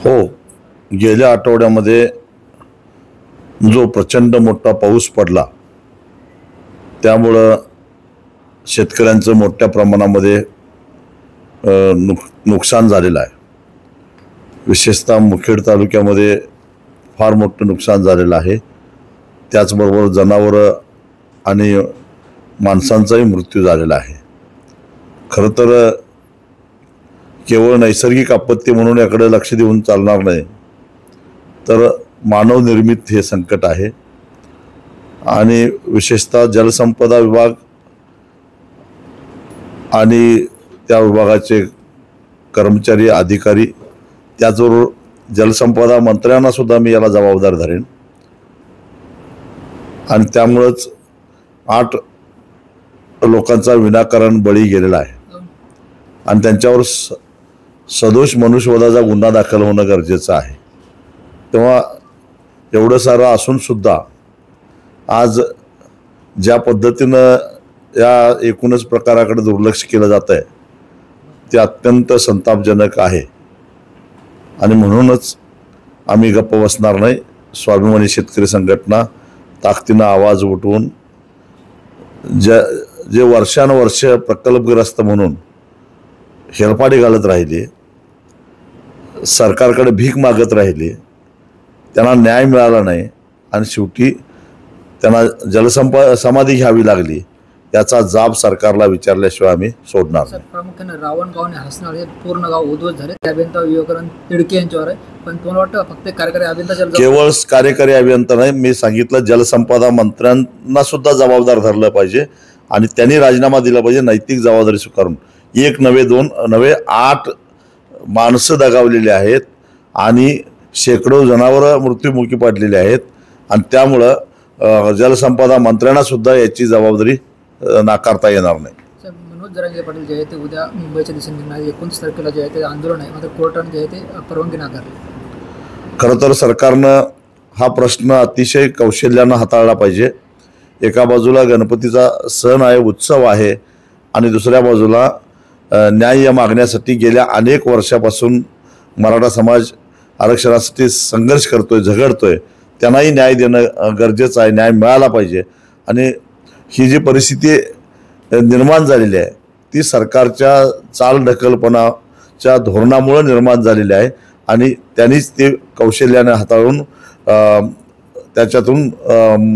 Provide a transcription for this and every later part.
हो, गेल्या आठवड्यामध्ये जो प्रचंड मोठा पाऊस पडला त्यामुळं शेतकऱ्यांचं मोठ्या प्रमाणामध्ये नुकसान झालेलं आहे। विशेषतः मुखेड तालुक्यामध्ये फार मोठं नुकसान झालेलं आहे। त्याचबरोबर जनावरं आणि माणसांचाही मृत्यू झालेला आहे। खरं तर केवळ नैसर्गिक आपत्ती म्हणून याकडे लक्ष देऊन चालणार नाही, तर मानवनिर्मित हे संकट आहे। आणि विशेषतः जलसंपदा विभाग आणि त्या विभागाचे कर्मचारी अधिकारी त्याचबरोबर जलसंपदा मंत्र्यांना सुद्धा मी याला जबाबदार धरेन। आणि त्यामुळेच 8 लोकांचा विनाकारण बळी गेलेला आहे आणि त्यांच्यावर सदोष मनुष्यवधाचा गुन्हा दाखल होणं गरजेचं आहे। तेव्हा एवढं सारं असून सुद्धा आज ज्या पद्धतीनं या एकूणच प्रकाराकडे दुर्लक्ष केलं जात आहे ते अत्यंत संतापजनक आहे। आणि म्हणूनच आम्ही गप्प बसणार नाही। स्वाभिमानी शेतकरी संघटना ताकदीनं आवाज उठवून जे वर्षानुवर्ष प्रकल्पग्रस्त म्हणून हेलपाटे घालत राहिले, सरकारकडे भीक मागत राहिले, त्यांना न्याय मिळाला नाही आणि शेवटी त्यांना समाधी घ्यावी लागली, याचा जाब सरकारला विचारल्याशिवाय आम्ही सोडणार नाही। प्रामुख्याने रावणगाव आणि हसनाळ हे पूर्ण गाव उद्ध्वस्त झाले। अभियंता विवेकानंद तिडके यांच्यावर आहे, पण तुम्हाला वाटतं फक्त कार्यकारी अभियंता केवळ कार्यकारी अभियंता नाही, मी सांगितलं जलसंपदा मंत्र्यांना सुद्धा जबाबदार धरलं पाहिजे आणि त्यांनी राजीनामा दिला पाहिजे नैतिक जबाबदारी स्वीकारून। 1 नव्हे 2 नव्हे 8 माणसं दगावलेली आहेत आणि शेकडो जनावरं मृत्युमुखी पडलेली आहेत आणि त्यामुळं जलसंपदा मंत्र्यांना सुद्धा याची जबाबदारी नाकारता येणार नाही। मनोज जरांगे पाटील जे आहे ते उद्या मुंबईच्या दिशेने निघणार 29 तारखेला जे आहे ते आंदोलन आहे, मात्र कोर्टाने जे आहे ते परवानगी नाकारली। खरं तर सरकारनं हा प्रश्न अतिशय कौशल्यानं हाताळला पाहिजे। एका बाजूला गणपतीचा सण आहे, उत्सव आहे आणि दुसऱ्या बाजूला न्याय मागण्यासाठी गेल्या अनेक वर्षापासून मराठा समाज आरक्षणासाठी संघर्ष करतोय, झगडतोय। त्यांनाही न्याय देणं गरजेचं आहे, न्याय मिळाला पाहिजे। आणि ही जी परिस्थिती निर्माण झालेली आहे ती सरकारच्या चालढकलपणाच्या धोरणामुळे निर्माण झालेली आहे आणि त्यांनीच ते कौशल्याने हाताळून त्याच्यातून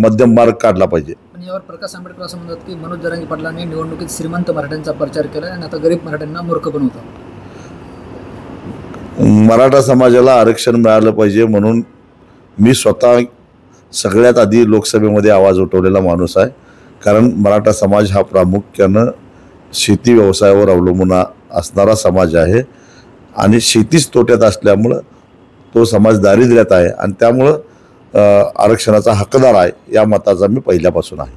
मध्यम मार्ग काढला पाहिजे। पण यावर प्रकाश आंबेडकर असं म्हणतात की मनोज जरांगे पाटलांनी निवडणुकीत श्रीमंत मराठ्यांचा प्रचार केला आणि आता गरीब मराठ्यांना मूर्ख बनवतात। मराठा समाजाला आरक्षण मिळालं पाहिजे म्हणून मी स्वतः सगळ्यात आधी लोकसभेमध्ये आवाज उठवलेला माणूस आहे। कारण मराठा समाज हा प्रामुख्यानं शेती व्यवसायावर अवलंबून असणारा समाज आहे आणि शेतीच तोट्यात असल्यामुळं तो समाज दारिद्र्यात आहे आणि त्यामुळं आरक्षणाचा हकदार आहे या मताचा मी पहिल्यापासून आहे।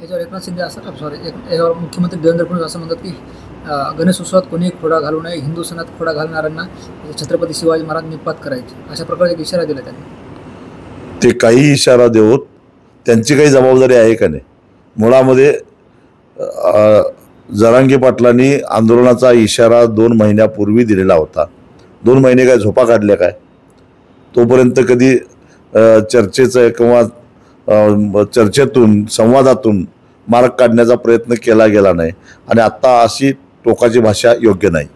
याच्यावर एकनाथ शिंदे असं यावर मुख्यमंत्री देवेंद्र फडणवीस असं म्हणतात की गणेश उत्सवात कोणी खोडा घालू नये, हिंदू सणात खोडा घालणाऱ्यांना छत्रपती शिवाजी महाराज निपात करायचे, अशा प्रकारे एक इशारा दिला त्यांनी। ते काही इशारा देऊत, त्यांची काही जबाबदारी आहे का नाही? मुळामध्ये जरांगे पाटलांनी आंदोलनाचा इशारा 2 महिन्यापूर्वी दिलेला होता। 2 महिने काय झोपा काढल्या काय? तोपर्यंत कधी चर्चेचं किंवा चर्चेतून संवादातून मार्ग काढण्याचा प्रयत्न केला गेला नाही आणि आता अशी टोकाची भाषा योग्य नाही।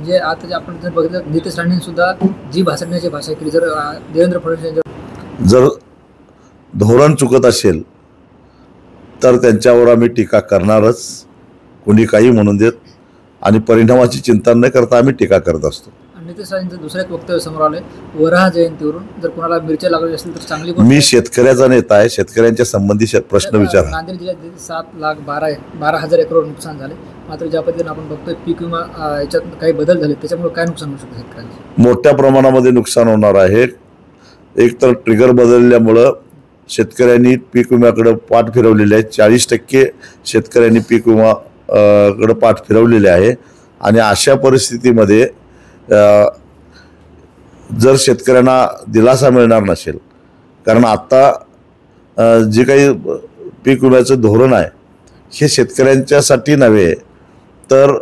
जे आता आपण जर बघितलं नितेश राणेंनी सुद्धा जी भाषणाची भाषा केली, जर देवेंद्र फडणवीस जर धोरण चुकत असेल तर त्यांच्यावर आम्ही टीका करणारच, कोणी काही म्हणून देत आणि परिणामाची चिंता न करता आम्ही टीका करत असतो। नितेश राणेंचं दुसरं एक वक्तव्य समोर आलंय, वराह जयंतीवरून जर कोणाला मिरच्या लागली असेल तर चांगली। मी शेतकऱ्याचा नेता आहे, शेतकऱ्यांच्या संबंधी प्रश्न विचारा। नांदेड जिल्ह्यात 7,12,000 एकरवर नुकसान झाले, मात्र ज्या पद्धतीने आपण बघतोय पीक विमा याच्यात काही बदल झाले, त्याच्यामुळे काय नुकसान होऊ शकतं शेतकऱ्यांचं? मोठ्या प्रमाणामध्ये नुकसान होणार आहे। एक तर ट्रिगर बदलल्यामुळं शेतकऱ्यांनी पीक विम्याकडे पाठ फिरवलेली आहे। 40% शेतकऱ्यांनी पीक विमाकडे पाठ फिरवलेली आहे आणि अशा परिस्थितीमध्ये जर शेतकऱ्यांना दिलासा मिळणार नसेल, कारण आता जे काही पीक विम्याचं धोरण आहे हे शेतकऱ्यांच्यासाठी नव्हे तर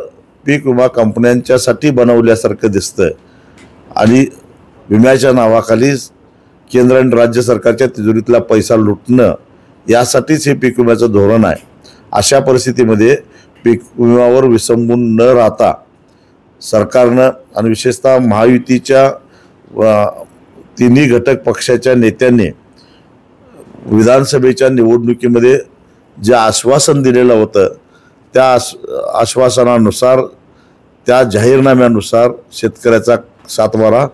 पीक विमा कंपन्यांच्यासाठी बनवल्यासारखं दिसतं आणि विम्याच्या नावाखाली केंद्र आणि राज्य सरकारच्या तिजोरीतला पैसा लुटणं यासाठीच हे पीक विम्याचं धोरण आहे. अशा परिस्थितीमध्ये पीक विम्यावर विसंबून न राहता सरकारनं आणि विशेषतः महायुतीच्या तिन्ही घटक पक्षाच्या नेत्यांनी विधानसभेच्या निवडणुकीमध्ये जे आश्वासन दिलेलं होतं त्या आश्वासनानुसार, त्या जाहीरनाम्यानुसार शेतकऱ्याचा सातबारा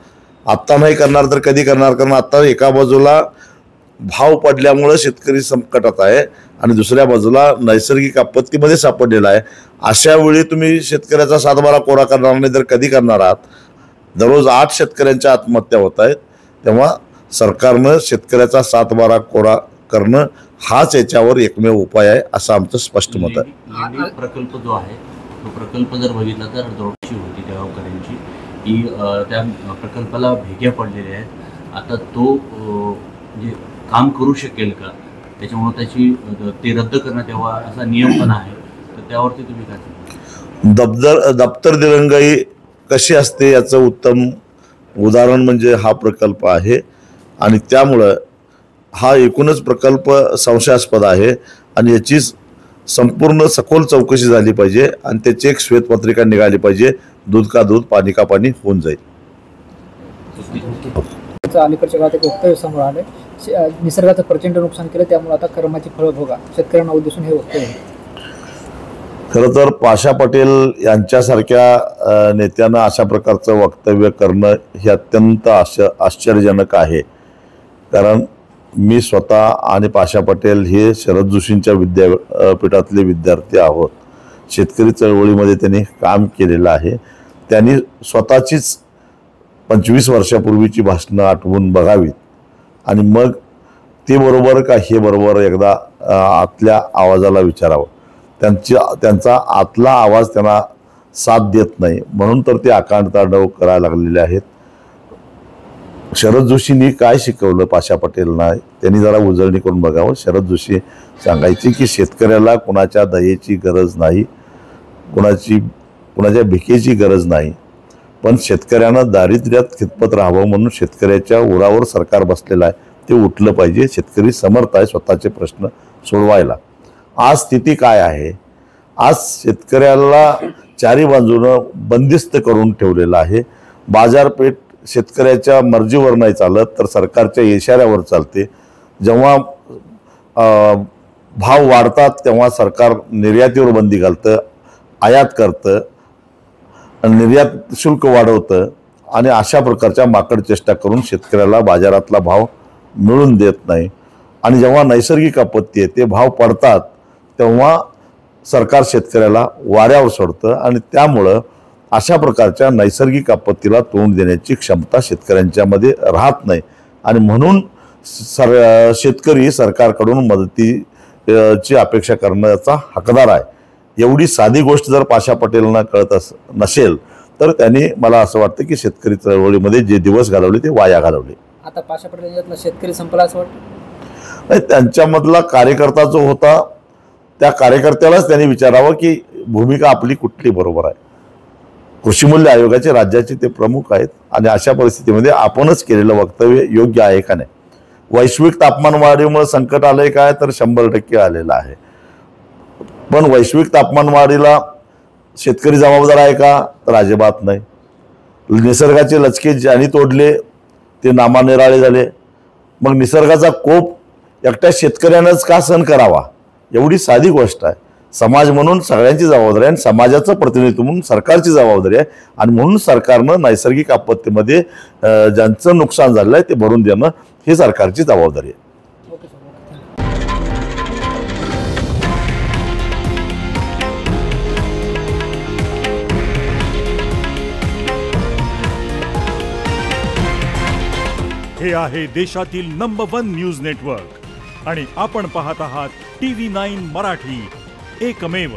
आत्ता नाही करणार तर कधी करणार? कारण आता एका बाजूला भाव पडल्यामुळं शेतकरी संकटात आहे आणि दुसऱ्या बाजूला नैसर्गिक आपत्तीमध्ये सापडलेला आहे. अशा वेळी तुम्ही शेतकऱ्याचा सातबारा कोरा करणार नाही तर कधी करणार आहात? दररोज 8 शेतकऱ्यांच्या आत्महत्या होत आहेत. तेव्हा सरकारनं शेतकऱ्याचा सातबारा कोरा करणं हाच याच्यावर एकमेव उपाय आहे असं आमचं स्पष्ट मत आहे. प्रकल्प जो आहे तो प्रकल्प जर बघितला तर दौडची होती त्या गावकऱ्यांची की त्या प्रकल्पाला भेग्या पडलेल्या आहेत. आता तो म्हणजे काम करू शकेल का? त्याच्यामुळे त्याची ते रद्द करण्यात यावा असा नियम पण आहे. तर त्यावरती तुम्ही काय दप्तर दिरंगाई कशी असते याचं उत्तम उदाहरण म्हणजे हा प्रकल्प आहे. आणि त्यामुळं हा एकूणच प्रकल्प संशयास्पद आहे आणि याची संपूर्ण सखोल चौकशी झाली पाहिजे आणि त्याची एक श्वेतपत्रिका निघाली पाहिजे. दूध का दूध पाणी का पाणी होऊन जाईल. अलीकडच्या काळात एक वक्तव्य समोर आले, निसर्गाचं प्रचंड नुकसान केलं त्यामुळे आता कर्माची फळं भोगा, शेतकऱ्यांना उद्देशून हे वक्तव्य. खरं तर पाशा पटेल यांच्यासारख्या नेत्यानं अशा प्रकारचं वक्तव्य करणं हे अत्यंत आश्चर्यजनक आहे. कारण मी स्वतः आणि पाशा पटेल हे शरद जोशींच्या विद्यापीठातले विद्यार्थी आहोत. शेतकरी चळवळीमध्ये त्यांनी काम केलेलं आहे. त्यांनी स्वतःचीच 25 वर्षापूर्वीची भाषणं आठवून बघावीत आणि मग ते बरोबर का हे बरोबर एकदा आतल्या आवाजाला विचारावं. त्यांचा आतला आवाज त्यांना साथ देत नाही म्हणून तर ते आकांडतांडव करायला लागलेले आहेत. शरद जोशींनी काय शिकवलं पाशा पटेलना त्यांनी जरा उजळणी करून बघावं. शरद जोशी सांगायची की शेतकऱ्याला कुणाच्या दयेची गरज नाही, कुणाच्या भिकेची गरज नाही, पण शेतकऱ्यानं दारिद्र्यात खितपत राहावं म्हणून शेतकऱ्याच्या उरावर सरकार बसलेलं आहे, ते उठलं पाहिजे. शेतकरी समर्थ आहे स्वतःचे प्रश्न सोडवायला. आज स्थिती काय आहे? आज शेतकऱ्याला चारी बाजूनं बंदिस्त करून ठेवलेलं आहे. बाजारपेठ शेतकऱ्याच्या मर्जीवर नाही चालत तर सरकारच्या इशाऱ्यावर चालते. जेव्हा भाव वाढतात तेव्हा सरकार निर्यातीवर बंदी घालतं, आयात करतं, निर्यात शुल्क वाढवतं आणि अशा प्रकारच्या माकड चेष्टा करून शेतकऱ्याला बाजारातला भाव मिळून देत नाही. आणि जेव्हा नैसर्गिक आपत्ती येते, भाव पडतात, तेव्हा सरकार शेतकऱ्याला वाऱ्यावर सोडतं आणि त्यामुळं अशा प्रकारच्या नैसर्गिक आपत्तीला तोंड देण्याची क्षमता शेतकऱ्यांच्यामध्ये राहत नाही. आणि म्हणून शेतकरी सरकारकडून मदतीची अपेक्षा करण्याचा हकदार आहे. एवढी साधी गोष्ट जर पाशा पटेलांना कळत नसेल तर त्यांनी, मला असं वाटतं की शेतकरी चळवळीमध्ये जे दिवस घालवले ते वाया घालवले. आता पाशा पटेल शेतकरी संपला असं वाटतं? नाही, त्यांच्यामधला कार्यकर्ता जो होता त्या कार्यकर्त्यालाच त्यांनी विचारावं की भूमिका आपली कुठली बरोबर आहे. कृषी मूल्य आयोगाचे राज्याचे ते प्रमुख आहेत आणि अशा परिस्थितीमध्ये आपणच केलेलं वक्तव्य योग्य आहे का नाही? वैश्विक तापमानवाढीमुळे संकट आलंय काय तर 100% आलेलं आहे. पण वैश्विक तापमानवाढीला शेतकरी जबाबदार आहे का तर अजिबात नाही. निसर्गाचे लचके ज्यांनी तोडले ते नामानिराळे झाले. मग निसर्गाचा कोप एकट्या शेतकऱ्यानंच का सहन करावा? एवढी साधी गोष्ट आहे. समाज म्हणून सगळ्यांची जबाबदारी आहे आणि समाजाचं प्रतिनिधित्व म्हणून सरकारची जबाबदारी आहे. आणि म्हणून सरकारनं नैसर्गिक आपत्तीमध्ये ज्यांचं नुकसान झालं आहे ते भरून देणं ही सरकारची जबाबदारी आहे. हे आहे देशातील नंबर 1 न्यूज नेटवर्क आणि आपण पाहत आहात TV9 मराठी, एकमेव.